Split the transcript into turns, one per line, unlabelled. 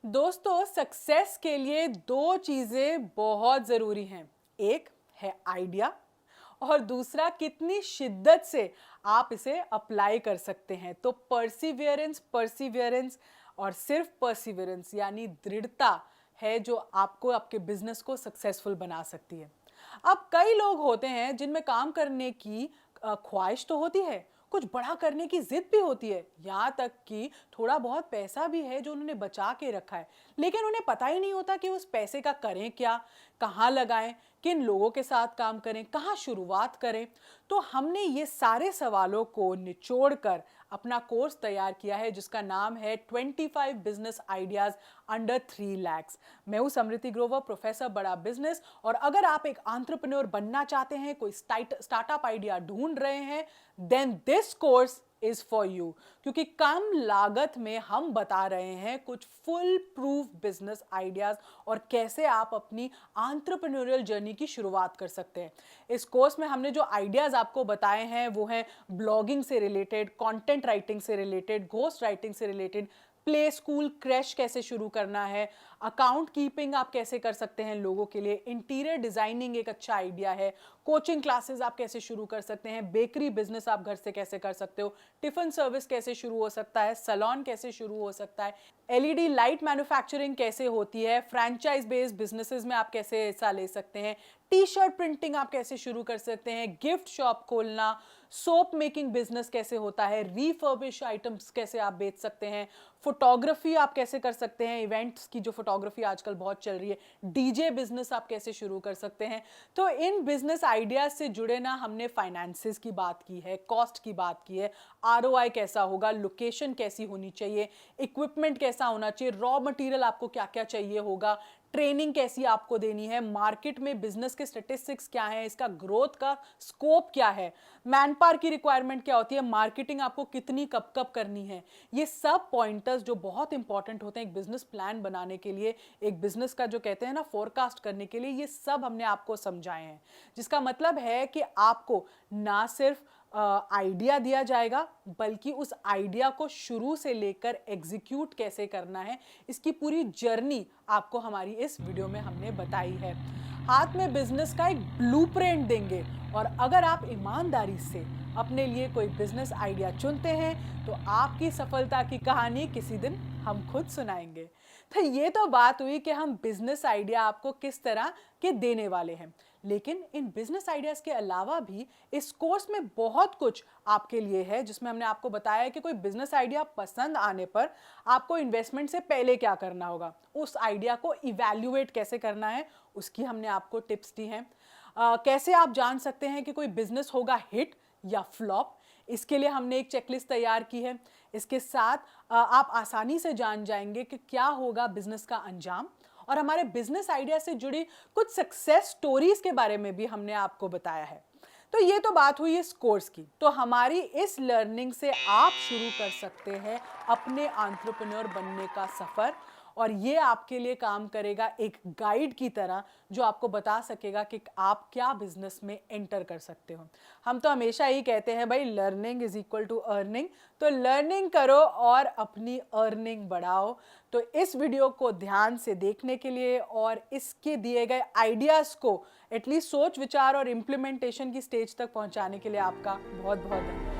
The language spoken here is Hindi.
दोस्तों, सक्सेस के लिए दो चीजें बहुत जरूरी हैं। एक है आइडिया और दूसरा कितनी शिद्दत से आप इसे अप्लाई कर सकते हैं। तो परसिवियरेंस परसिवियरेंस और सिर्फ परसिवियरेंस यानी दृढ़ता है जो आपको आपके बिजनेस को सक्सेसफुल बना सकती है। अब कई लोग होते हैं जिनमें काम करने की ख्वाहिश तो होती है, कुछ बड़ा करने की जिद भी होती है, यहाँ तक कि थोड़ा बहुत पैसा भी है जो उन्होंने बचा के रखा है, लेकिन उन्हें पता ही नहीं होता कि उस पैसे का करें क्या, कहाँ लगाएं, किन लोगों के साथ काम करें, कहाँ शुरुआत करें। तो हमने ये सारे सवालों को निचोड़ कर अपना कोर्स तैयार किया है जिसका नाम है 25 बिजनेस आइडियाज अंडर 3 lakhs। मैं हूँ समृति ग्रोवर, प्रोफेसर बड़ा बिजनेस। और अगर आप एक एंटरप्रेन्योर बनना चाहते हैं, कोई स्टार्टअप आइडिया ढूंढ रहे हैं, then this course is for you. क्योंकि कम लागत में हम बता रहे हैं कुछ फुल प्रूफ बिजनेस आइडियाज और कैसे आप अपनी एंटरप्रेन्योरियल जर्नी की शुरुआत कर सकते हैं। इस कोर्स में हमने जो आइडियाज आपको बताए हैं वो हैं ब्लॉगिंग से रिलेटेड, कंटेंट राइटिंग से रिलेटेड, घोस्ट राइटिंग से रिलेटेड, प्ले स्कूल क्रैश कैसे शुरू करना है, अकाउंट कीपिंग आप कैसे कर सकते हैं लोगों के लिए, इंटीरियर डिजाइनिंग एक अच्छा आइडिया है, कोचिंग क्लासेस आप कैसे शुरू कर सकते हैं, बेकरी बिजनेस आप घर से कैसे कर सकते हो, टिफिन सर्विस कैसे शुरू हो सकता है, सैलून कैसे शुरू हो सकता है, एलईडी लाइट मैन्युफैक्चरिंग कैसे होती है, फ्रैंचाइज बेस्ड बिजनेसेस में आप कैसे हिस्सा ले सकते हैं, टी शर्ट प्रिंटिंग आप कैसे शुरू कर सकते हैं, गिफ्ट शॉप खोलना, सोप मेकिंग बिजनेस कैसे होता है, रीफर्बिश आइटम्स कैसे आप बेच सकते हैं, फोटोग्राफी आप कैसे कर सकते हैं, इवेंट्स की जो फोटोग्राफी आजकल बहुत चल रही है, डीजे बिजनेस आप कैसे शुरू कर सकते हैं। तो इन बिजनेस आइडियाज से जुड़े ना हमने फाइनेंसेस की बात की है, कॉस्ट की बात की है, आरओआई कैसा होगा, लोकेशन कैसी होनी चाहिए, इक्विपमेंट कैसा होना चाहिए, रॉ मटेरियल आपको क्या क्या चाहिए होगा, ट्रेनिंग कैसी आपको देनी है, मार्केट में बिजनेस के स्टैटिस्टिक्स क्या है, इसका ग्रोथ का स्कोप क्या है, मैन पावर की रिक्वायरमेंट क्या होती है, मार्केटिंग आपको कितनी कब कब करनी है। ये सब पॉइंटर्स जो बहुत इंपॉर्टेंट होते हैं एक बिजनेस प्लान बनाने के लिए, एक बिजनेस का जो कहते हैं ना फोरकास्ट करने के लिए, ये सब हमने आपको समझाए हैं। जिसका मतलब है कि आपको ना सिर्फ आइडिया दिया जाएगा बल्कि उस आइडिया को शुरू से लेकर एग्जीक्यूट कैसे करना है, इसकी पूरी जर्नी आपको हमारी इस वीडियो में हमने बताई है। हाथ में बिजनेस का एक ब्लूप्रिंट देंगे और अगर आप ईमानदारी से अपने लिए कोई बिजनेस आइडिया चुनते हैं तो आपकी सफलता की कहानी किसी दिन हम खुद सुनाएंगे। तो ये तो बात हुई कि हम बिजनेस आइडिया आपको किस तरह के देने वाले हैं, लेकिन इन बिजनेस आइडियाज के अलावा भी इस कोर्स में बहुत कुछ आपके लिए है जिसमें हमने आपको बताया कि कोई बिजनेस आइडिया पसंद आने पर आपको इन्वेस्टमेंट से पहले क्या करना होगा, उस आइडिया को इवैल्यूएट कैसे करना है, उसकी हमने आपको टिप्स दी हैं। कैसे आप जान सकते हैं कि कोई बिजनेस होगा हिट या फ्लॉप, इसके लिए हमने एक चेकलिस्ट तैयार की है। इसके साथ आप आसानी से जान जाएंगे कि क्या होगा बिजनेस का अंजाम, और हमारे बिजनेस आइडिया से जुड़ी कुछ सक्सेस स्टोरीज के बारे में भी हमने आपको बताया है। तो ये तो बात हुई इस कोर्स की। तो हमारी इस लर्निंग से आप शुरू कर सकते हैं अपने एंटरप्रेन्योर बनने का सफर, और ये आपके लिए काम करेगा एक गाइड की तरह जो आपको बता सकेगा कि आप क्या बिजनेस में एंटर कर सकते हो। हम तो हमेशा ही कहते हैं भाई learning is equal to earning, तो लर्निंग करो और अपनी अर्निंग बढ़ाओ। तो इस वीडियो को ध्यान से देखने के लिए और इसके दिए गए आइडियाज़ को एटलीस्ट सोच विचार और इम्प्लीमेंटेशन की स्टेज तक पहुंचाने के लिए आपका बहुत बहुत धन्यवाद।